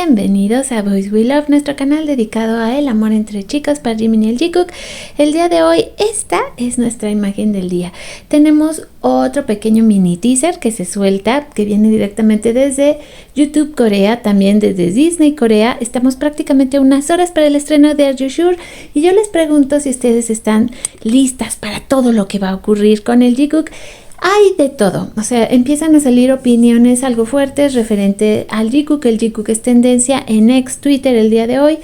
Bienvenidos a Boys We Love, nuestro canal dedicado a el amor entre chicos para Jimin y el Jikook. El día de hoy, esta es nuestra imagen del día. Tenemos otro pequeño mini teaser que se suelta, que viene directamente desde YouTube Corea, también desde Disney Corea. Estamos prácticamente a unas horas para el estreno de Are You Sure? Y yo les pregunto si ustedes están listas para todo lo que va a ocurrir con el Jikook. Hay de todo, o sea, empiezan a salir opiniones algo fuertes referente al Jikook. El Jikook es tendencia en ex Twitter el día de hoy,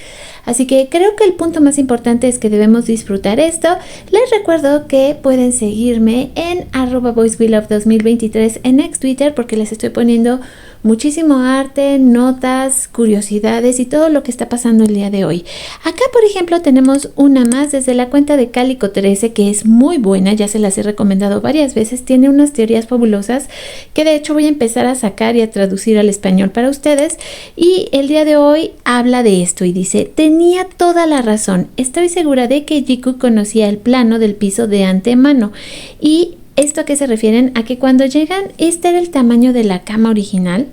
así que creo que el punto más importante es que debemos disfrutar esto. Les recuerdo que pueden seguirme en @boyswelove2023 en ex Twitter, porque les estoy poniendo muchísimo arte, notas, curiosidades y todo lo que está pasando el día de hoy. Acá, por ejemplo, tenemos una más desde la cuenta de Calico13, que es muy buena, ya se las he recomendado varias veces. Tiene unas teorías fabulosas que de hecho voy a empezar a sacar y a traducir al español para ustedes. Y el día de hoy habla de esto y dice: tenía toda la razón, estoy segura de que Jikook conocía el plano del piso de antemano. Y ¿esto a qué se refieren? A que cuando llegan, este era el tamaño de la cama original.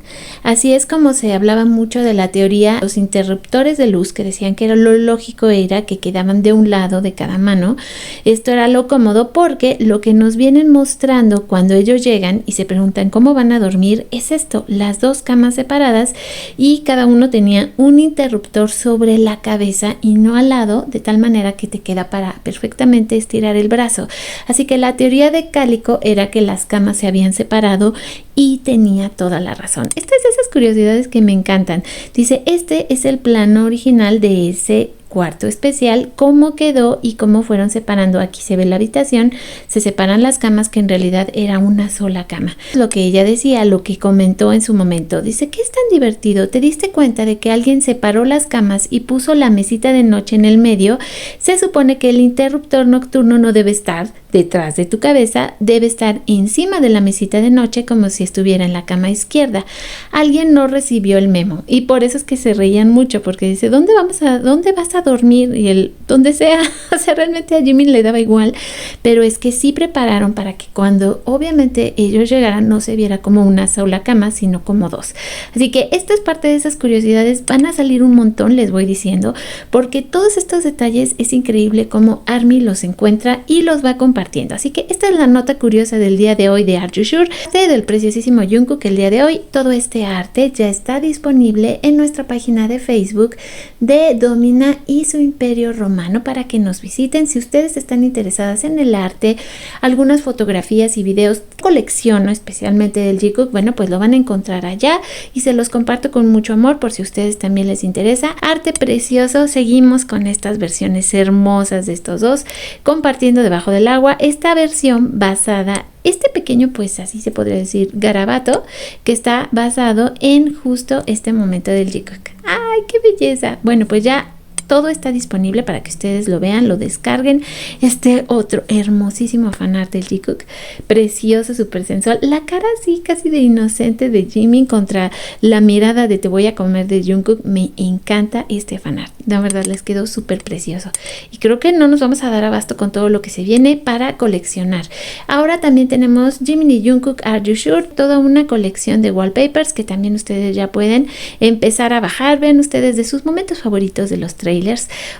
Así es como se hablaba mucho de la teoría, los interruptores de luz, que decían que lo lógico era que quedaban de un lado de cada mano. Esto era lo cómodo, porque lo que nos vienen mostrando cuando ellos llegan y se preguntan cómo van a dormir es esto: las dos camas separadas, y cada uno tenía un interruptor sobre la cabeza y no al lado, de tal manera que te queda para perfectamente estirar el brazo. Así que la teoría de Cali era que las camas se habían separado, y tenía toda la razón. Esta es de esas curiosidades que me encantan. Dice: este es el plano original de ese cuarto especial, cómo quedó y cómo fueron separando. Aquí se ve la habitación, se separan las camas, que en realidad era una sola cama. Lo que ella decía, lo que comentó en su momento, dice: ¿qué es tan divertido? ¿Te diste cuenta de que alguien separó las camas y puso la mesita de noche en el medio? Se supone que el interruptor nocturno no debe estar detrás de tu cabeza, debe estar encima de la mesita de noche, como si estuviera en la cama izquierda. Alguien no recibió el memo, y por eso es que se reían mucho, porque dice: ¿dónde vas a dormir? Y él, donde sea. O sea, realmente a Jimin le daba igual, pero es que sí prepararon para que cuando obviamente ellos llegaran no se viera como una sola cama, sino como dos. Así que esta es parte de esas curiosidades. Van a salir un montón, les voy diciendo, porque todos estos detalles es increíble cómo ARMY los encuentra y los va compartiendo. Así que esta es la nota curiosa del día de hoy de Are You Sure? Del preciosísimo Jungkook. El día de hoy todo este arte ya está disponible en nuestra página de Facebook de Domina y su Imperio Romano, para que nos visiten si ustedes están interesadas en el arte. Algunas fotografías y videos colecciono especialmente del Jikook, bueno, pues lo van a encontrar allá, y se los comparto con mucho amor por si a ustedes también les interesa. Arte precioso. Seguimos con estas versiones hermosas de estos dos compartiendo debajo del agua. Esta versión basada, este pequeño, pues así se podría decir, garabato, que está basado en justo este momento del Jikook. ¡Ay, qué belleza! Bueno, pues ya todo está disponible para que ustedes lo vean, lo descarguen. Este otro hermosísimo fanart del Jikook, precioso, súper sensual. La cara así casi de inocente de Jimin contra la mirada de te voy a comer de Jungkook. Me encanta este fanart, la verdad les quedó súper precioso. Y creo que no nos vamos a dar abasto con todo lo que se viene para coleccionar. Ahora también tenemos Jimin y Jungkook Are You Sure? Toda una colección de wallpapers que también ustedes ya pueden empezar a bajar. Vean ustedes de sus momentos favoritos de los trailers,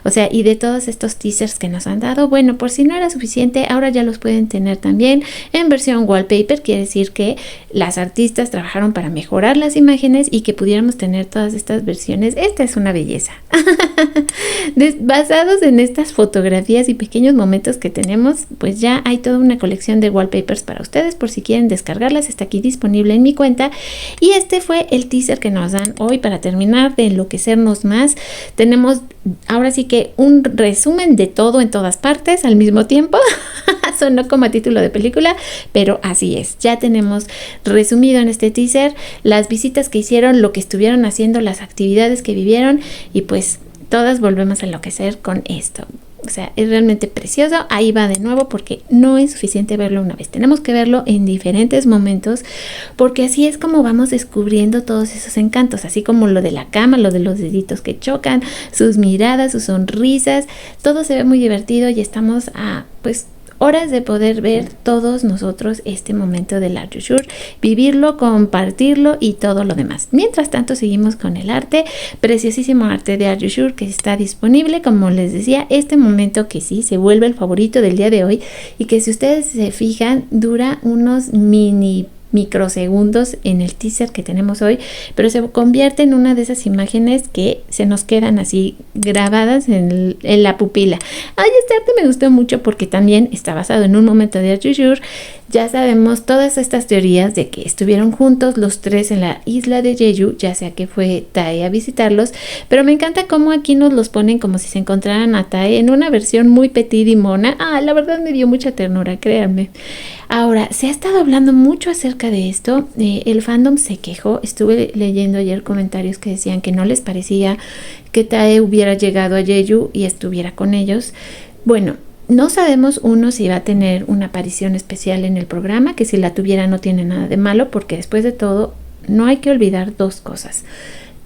o sea, y de todos estos teasers que nos han dado. Bueno, por si no era suficiente, ahora ya los pueden tener también en versión wallpaper. Quiere decir que las artistas trabajaron para mejorar las imágenes y que pudiéramos tener todas estas versiones. Esta es una belleza. Basados en estas fotografías y pequeños momentos que tenemos, pues ya hay toda una colección de wallpapers para ustedes, por si quieren descargarlas. Está aquí disponible en mi cuenta. Y este fue el teaser que nos dan hoy para terminar de enloquecernos más. Tenemos ahora sí que un resumen de todo en todas partes al mismo tiempo. Sonó como a título de película, pero así es. Ya tenemos resumido en este teaser las visitas que hicieron, lo que estuvieron haciendo, las actividades que vivieron, y pues todas volvemos a enloquecer con esto. O sea, es realmente precioso. Ahí va de nuevo, porque no es suficiente verlo una vez. Tenemos que verlo en diferentes momentos, porque así es como vamos descubriendo todos esos encantos. Así como lo de la cama, lo de los deditos que chocan, sus miradas, sus sonrisas. Todo se ve muy divertido y estamos a, pues, horas de poder ver todos nosotros este momento del Are You Sure, vivirlo, compartirlo y todo lo demás. Mientras tanto, seguimos con el arte, preciosísimo arte de Are You Sure que está disponible, como les decía, este momento que sí se vuelve el favorito del día de hoy y que si ustedes se fijan dura unos microsegundos en el teaser que tenemos hoy, pero se convierte en una de esas imágenes que se nos quedan así grabadas en la pupila. Ay, este arte me gustó mucho porque también está basado en un momento de Are You Sure. Ya sabemos todas estas teorías de que estuvieron juntos los tres en la isla de Jeju, ya sea que fue Tae a visitarlos, pero me encanta cómo aquí nos los ponen como si se encontraran a Tae en una versión muy petit y mona. La verdad me dio mucha ternura, créanme. Ahora, se ha estado hablando mucho acerca de esto, el fandom se quejó, estuve leyendo ayer comentarios que decían que no les parecía que Tae hubiera llegado a Jeju y estuviera con ellos. Bueno, no sabemos si va a tener una aparición especial en el programa, que si la tuviera no tiene nada de malo, porque después de todo no hay que olvidar dos cosas.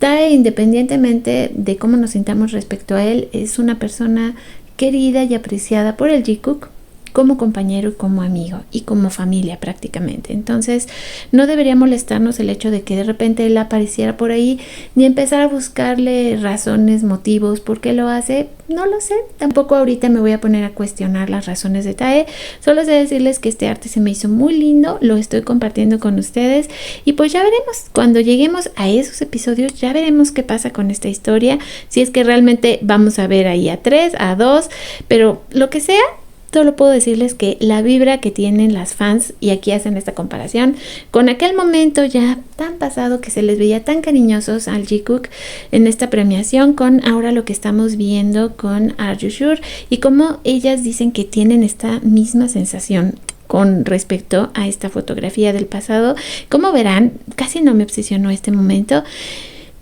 Tae, independientemente de cómo nos sintamos respecto a él, es una persona querida y apreciada por el Jikook como compañero y como amigo y como familia prácticamente. Entonces no debería molestarnos el hecho de que de repente él apareciera por ahí, ni empezar a buscarle razones, motivos, por qué lo hace. No lo sé, tampoco ahorita me voy a poner a cuestionar las razones de Tae. Solo sé decirles que este arte se me hizo muy lindo, lo estoy compartiendo con ustedes y pues ya veremos, cuando lleguemos a esos episodios ya veremos qué pasa con esta historia, si es que realmente vamos a ver ahí a 3, a 2, pero lo que sea. Solo puedo decirles que la vibra que tienen las fans, y aquí hacen esta comparación, con aquel momento ya tan pasado que se les veía tan cariñosos al Jikook en esta premiación, con ahora lo que estamos viendo con Are You Sure, y como ellas dicen que tienen esta misma sensación con respecto a esta fotografía del pasado. Como verán, casi no me obsesionó este momento.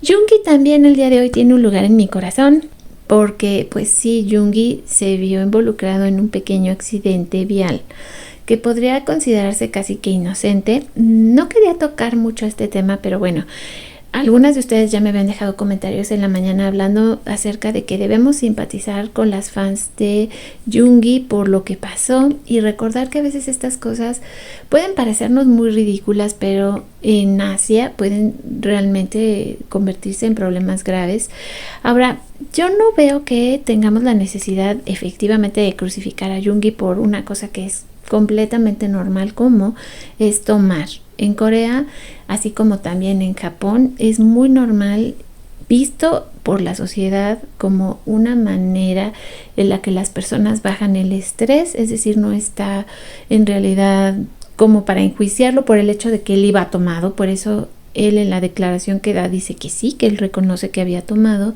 Yoongi también el día de hoy tiene un lugar en mi corazón, porque pues sí, Yoongi se vio involucrado en un pequeño accidente vial que podría considerarse casi que inocente. No quería tocar mucho este tema, pero bueno, algunas de ustedes ya me habían dejado comentarios en la mañana hablando acerca de que debemos simpatizar con las fans de Yoongi por lo que pasó y recordar que a veces estas cosas pueden parecernos muy ridículas, pero en Asia pueden realmente convertirse en problemas graves. Ahora, yo no veo que tengamos la necesidad efectivamente de crucificar a Yoongi por una cosa que es completamente normal, como es tomar. En Corea, así como también en Japón, es muy normal, visto por la sociedad como una manera en la que las personas bajan el estrés, es decir, no está en realidad como para enjuiciarlo por el hecho de que él iba tomado. Por eso él en la declaración que da dice que sí, que él reconoce que había tomado,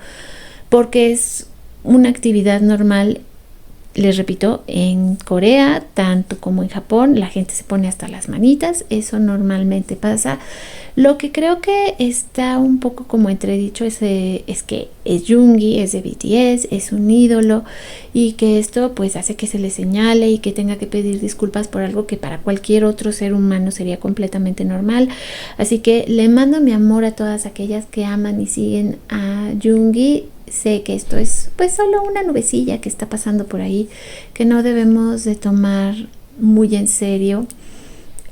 porque es una actividad normal. Les repito, en Corea, tanto como en Japón, la gente se pone hasta las manitas, eso normalmente pasa. Lo que creo que está un poco como entredicho es que es Yoongi, es de BTS, es un ídolo, y que esto pues hace que se le señale y que tenga que pedir disculpas por algo que para cualquier otro ser humano sería completamente normal. Así que le mando mi amor a todas aquellas que aman y siguen a Yoongi. Sé que esto es pues solo una nubecilla que está pasando por ahí, que no debemos de tomar muy en serio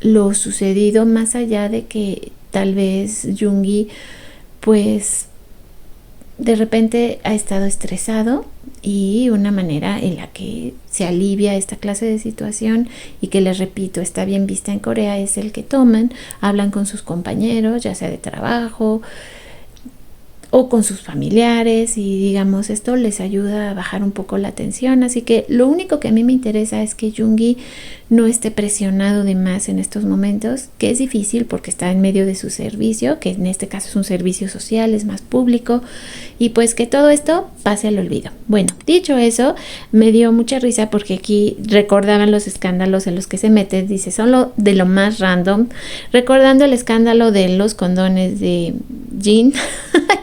lo sucedido, más allá de que tal vez Yoongi pues de repente ha estado estresado, y una manera en la que se alivia esta clase de situación, y que les repito está bien vista en Corea, es el que toman, hablan con sus compañeros, ya sea de trabajo o con sus familiares, y digamos esto les ayuda a bajar un poco la tensión. Así que lo único que a mí me interesa es que Yoongi no esté presionado de más en estos momentos, que es difícil porque está en medio de su servicio, que en este caso es un servicio social, es más público, y pues que todo esto pase al olvido. Bueno, dicho eso, me dio mucha risa porque aquí recordaban los escándalos en los que se mete, dice, son de lo más random, recordando el escándalo de los condones de Jin,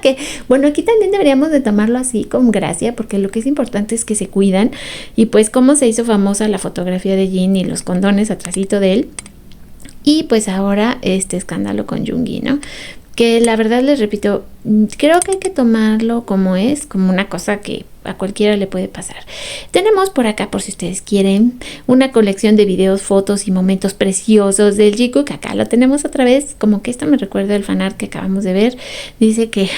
que bueno, aquí también deberíamos de tomarlo así con gracia, porque lo que es importante es que se cuidan, y pues cómo se hizo famosa la fotografía de Jin y los condones atrásito de él, y pues ahora este escándalo con Yoongi, ¿no? Que la verdad les repito, creo que hay que tomarlo como es, como una cosa que a cualquiera le puede pasar. Tenemos por acá, por si ustedes quieren, una colección de videos, fotos y momentos preciosos del Jikook. Acá lo tenemos otra vez, como que esto me recuerda el fanart que acabamos de ver. Dice que,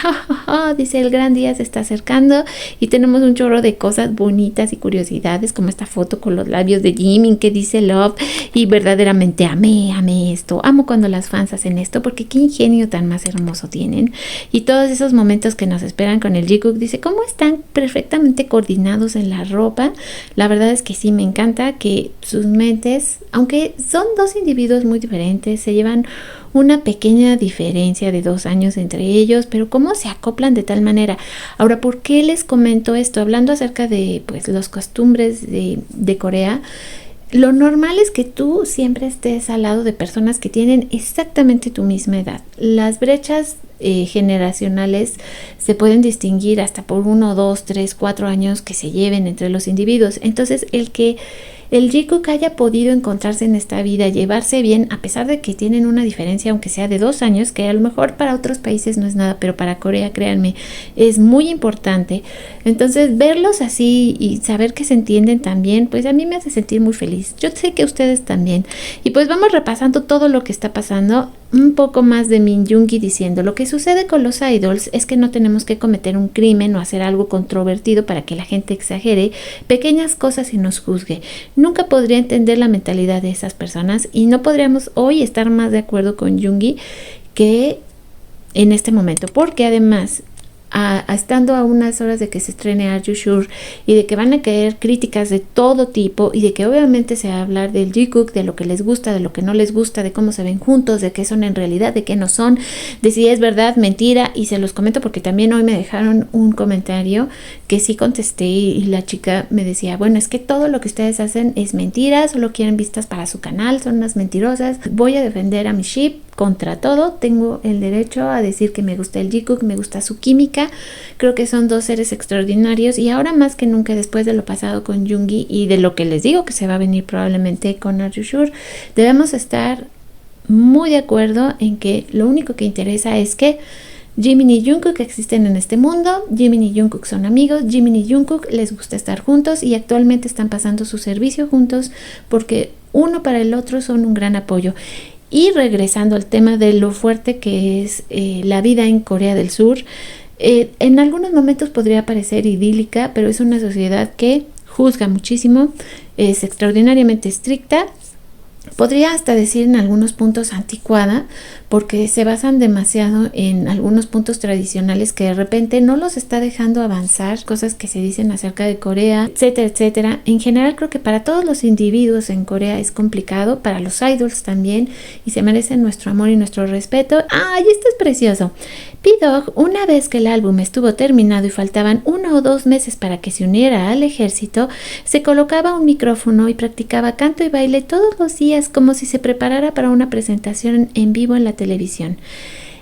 dice, el gran día se está acercando, y tenemos un chorro de cosas bonitas y curiosidades, como esta foto con los labios de Jimin que dice love, y verdaderamente amé esto. Amo cuando las fans hacen esto, porque qué ingenio tan más hermoso tienen. Y todos esos momentos que nos esperan con el Jikook, dice cómo están perfectamente coordinados en la ropa. La verdad es que sí, me encanta que sus mentes, aunque son dos individuos muy diferentes, se llevan una pequeña diferencia de 2 años entre ellos, pero cómo se acoplan de tal manera. Ahora, ¿por qué les comento esto? Hablando acerca de pues las costumbres de Corea, lo normal es que tú siempre estés al lado de personas que tienen exactamente tu misma edad. Las brechas generacionales se pueden distinguir hasta por 1, 2, 3, 4 años que se lleven entre los individuos. Entonces, el que el Jikook haya podido encontrarse en esta vida, llevarse bien, a pesar de que tienen una diferencia, aunque sea de 2 años, que a lo mejor para otros países no es nada, pero para Corea, créanme, es muy importante. Entonces, verlos así y saber que se entienden también, pues a mí me hace sentir muy feliz. Yo sé que ustedes también. Y pues vamos repasando todo lo que está pasando. Un poco más de Min Yoongi diciendo: lo que sucede con los idols es que no tenemos que cometer un crimen o hacer algo controvertido para que la gente exagere pequeñas cosas y nos juzgue. Nunca podría entender la mentalidad de esas personas, y no podríamos hoy estar más de acuerdo con Yoongi que en este momento, porque además estando a unas horas de que se estrene Are You Sure, y de que van a caer críticas de todo tipo, y de que obviamente se va a hablar del Jikook, de lo que les gusta, de lo que no les gusta, de cómo se ven juntos, de qué son en realidad, de qué no son, de si es verdad, mentira. Y se los comento porque también hoy me dejaron un comentario que sí contesté, y la chica me decía: bueno, es que todo lo que ustedes hacen es mentira, solo quieren vistas para su canal, son unas mentirosas. Voy a defender a mi ship contra todo. Tengo el derecho a decir que me gusta el Jikook, me gusta su química. Creo que son dos seres extraordinarios, y ahora más que nunca, después de lo pasado con Yoongi y de lo que les digo que se va a venir probablemente con Are You Sure, debemos estar muy de acuerdo en que lo único que interesa es que Jimin y Jungkook existen en este mundo. Jimin y Jungkook son amigos. Jimin y Jungkook les gusta estar juntos, y actualmente están pasando su servicio juntos porque uno para el otro son un gran apoyo. Y regresando al tema de lo fuerte que es la vida en Corea del Sur, en algunos momentos podría parecer idílica, pero es una sociedad que juzga muchísimo, es extraordinariamente estricta. Podría hasta decir en algunos puntos anticuada, porque se basan demasiado en algunos puntos tradicionales que de repente no los está dejando avanzar, cosas que se dicen acerca de Corea, etcétera, etcétera. En general creo que para todos los individuos en Corea es complicado, para los idols también, y se merecen nuestro amor y nuestro respeto. ¡Ay, esto es precioso! P-Dog, una vez que el álbum estuvo terminado y faltaban 1 o 2 meses para que se uniera al ejército, se colocaba un micrófono y practicaba canto y baile todos los días, como si se preparara para una presentación en vivo en la televisión.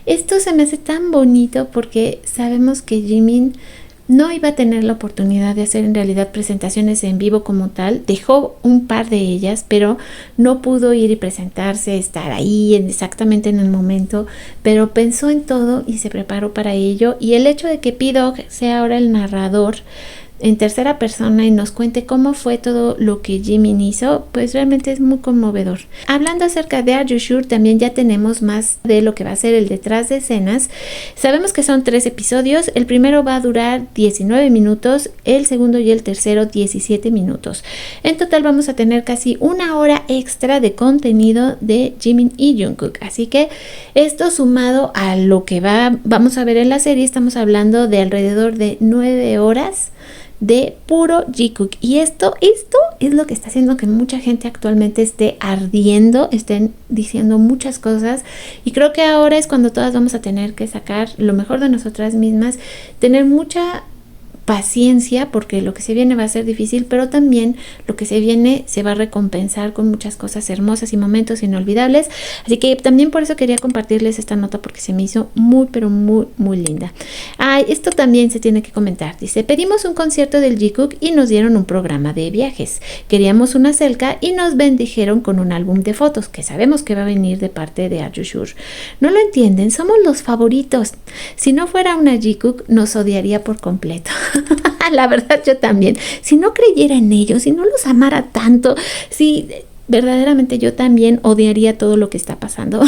Esto se me hace tan bonito porque sabemos que Jimin no iba a tener la oportunidad de hacer en realidad presentaciones en vivo como tal. Dejó un par de ellas, pero no pudo ir y presentarse, estar ahí exactamente en el momento, pero pensó en todo y se preparó para ello. Y el hecho de que P-Dog sea ahora el narrador en tercera persona y nos cuente cómo fue todo lo que Jimin hizo, pues realmente es muy conmovedor. Hablando acerca de Are You Sure, también ya tenemos más de lo que va a ser el detrás de escenas. Sabemos que son 3 episodios. El primero va a durar 19 minutos, el segundo y el tercero 17 minutos. En total vamos a tener casi 1 hora extra de contenido de Jimin y Jungkook. Así que esto sumado a lo que vamos a ver en la serie, estamos hablando de alrededor de 9 horas de puro Jikook. Y esto es lo que está haciendo que mucha gente actualmente esté ardiendo, estén diciendo muchas cosas, y creo que ahora es cuando todas vamos a tener que sacar lo mejor de nosotras mismas, tener mucha paciencia, porque lo que se viene va a ser difícil, pero también lo que se viene se va a recompensar con muchas cosas hermosas y momentos inolvidables. Así que también por eso quería compartirles esta nota, porque se me hizo muy, pero muy, muy linda. Esto también se tiene que comentar. Dice: pedimos un concierto del Jikook y nos dieron un programa de viajes. Queríamos una celca y nos bendijeron con un álbum de fotos, que sabemos que va a venir de parte de Are You Sure. No lo entienden, somos los favoritos. Si no fuera una Jikook, nos odiaría por completo. La verdad yo también. Si no creyera en ellos, si no los amara tanto, si verdaderamente yo también odiaría todo lo que está pasando.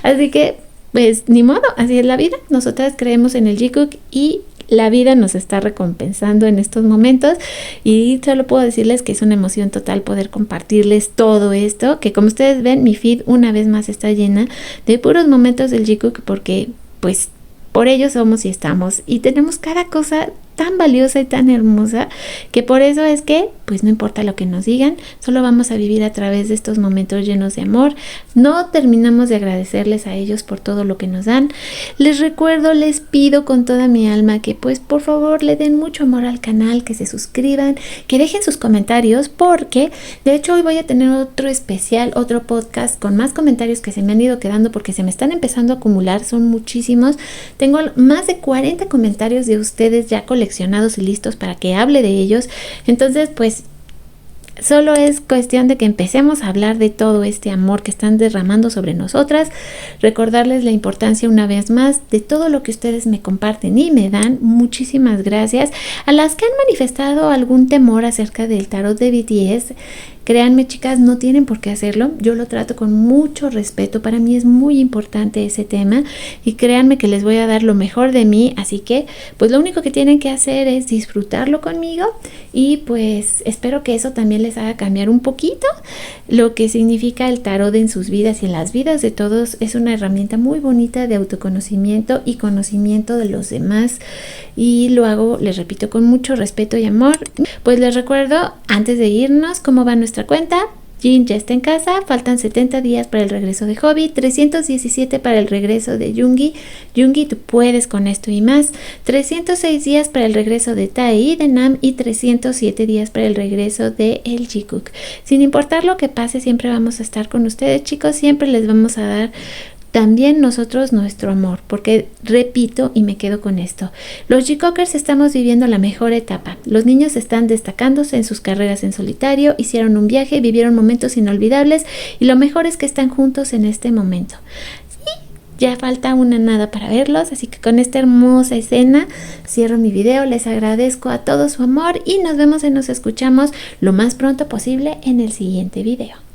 Así que, pues ni modo, así es la vida. Nosotras creemos en el Jikook y la vida nos está recompensando en estos momentos, y solo puedo decirles que es una emoción total poder compartirles todo esto, que como ustedes ven, mi feed una vez más está llena de puros momentos del Jikook, porque pues por ello somos y estamos, y tenemos cada cosa tan valiosa y tan hermosa, que por eso es que pues no importa lo que nos digan, solo vamos a vivir a través de estos momentos llenos de amor. No terminamos de agradecerles a ellos por todo lo que nos dan. Les recuerdo, les pido con toda mi alma que pues por favor le den mucho amor al canal, que se suscriban, que dejen sus comentarios, porque de hecho hoy voy a tener otro especial, otro podcast con más comentarios que se me han ido quedando porque se me están empezando a acumular, son muchísimos. Tengo más de 40 comentarios de ustedes ya coleccionados y listos para que hable de ellos. Entonces pues solo es cuestión de que empecemos a hablar de todo este amor que están derramando sobre nosotras. Recordarles la importancia una vez más de todo lo que ustedes me comparten y me dan. Muchísimas gracias. A las que han manifestado algún temor acerca del tarot de BTS, créanme, chicas, no tienen por qué hacerlo. Yo lo trato con mucho respeto. Para mí es muy importante ese tema y créanme que les voy a dar lo mejor de mí. Así que pues lo único que tienen que hacer es disfrutarlo conmigo, y pues espero que eso también les haga cambiar un poquito lo que significa el tarot en sus vidas y en las vidas de todos. Es una herramienta muy bonita de autoconocimiento y conocimiento de los demás, y lo hago, les repito, con mucho respeto y amor. Pues les recuerdo antes de irnos cómo va nuestra cuenta. Jin ya está en casa, faltan 70 días para el regreso de Hobby, 317 para el regreso de Yoongi. Yoongi, tú puedes con esto y más. 306 días para el regreso de Tae y de Nam, y 307 días para el regreso de el Jikook. Sin importar lo que pase, siempre vamos a estar con ustedes, chicos. Siempre les vamos a dar también nosotros nuestro amor, porque repito y me quedo con esto, los Jikookers estamos viviendo la mejor etapa. Los niños están destacándose en sus carreras en solitario, hicieron un viaje, vivieron momentos inolvidables, y lo mejor es que están juntos en este momento. Y ya falta una nada para verlos, así que con esta hermosa escena cierro mi video. Les agradezco a todos su amor y nos vemos y nos escuchamos lo más pronto posible en el siguiente video.